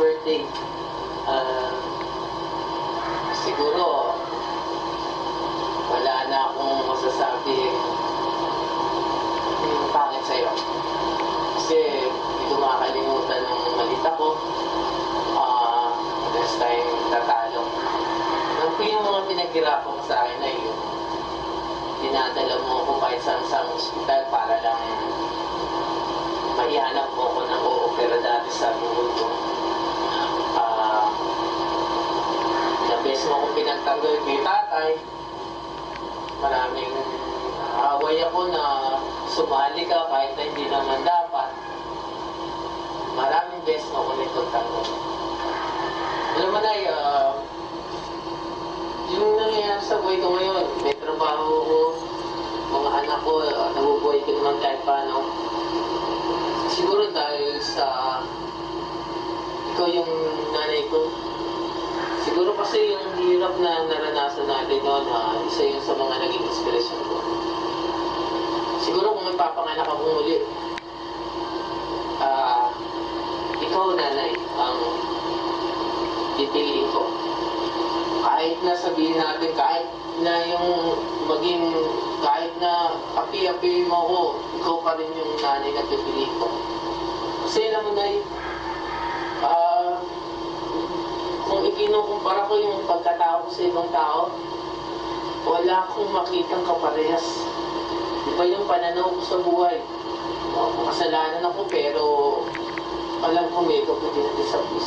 birthday. Siguro, wala na akong masasabi yung pangit sa'yo. Kasi hindi ko makakalimutan ng malit ako. Next time, tatalo. Yung mga pinaghirapan ko sa akin ay yung dinadala mo ako kahit saan ospital para lang maihanap mo ako ng o-opera dati sa bukod ko. The best mo akong pinagtanggol kay tatay. Maraming away ako na sumali ka kahit na hindi naman dapat. Maraming best mo akong nagtanggol. Alam mo na, yung nangyayari sa buhay ko ngayon, may trabaho ko, mga anak ko, nabubuhay ko naman kahit paano. Siguro dahil sa ikaw yung nanay ko. Siguro kasi yung hirap na naranasan natin noon, isa yun sa mga naging inspirasyon ko. Siguro kung may papanganak ako muli, ikaw nanay ang pipiliin ko. Kahit na sabihin natin, kahit na yung maging, kahit na api-api mo ko, ikaw pa rin yung nanay na pipiliin ko. Kasi alam mo na kung ikinukumpara ko yung pagkatao ko sa ibang tao, wala akong makitang kaparehas. Iba yung pananaw ko sa buhay. Makasalanan ako pero alam ko may kaputi natin sa puso.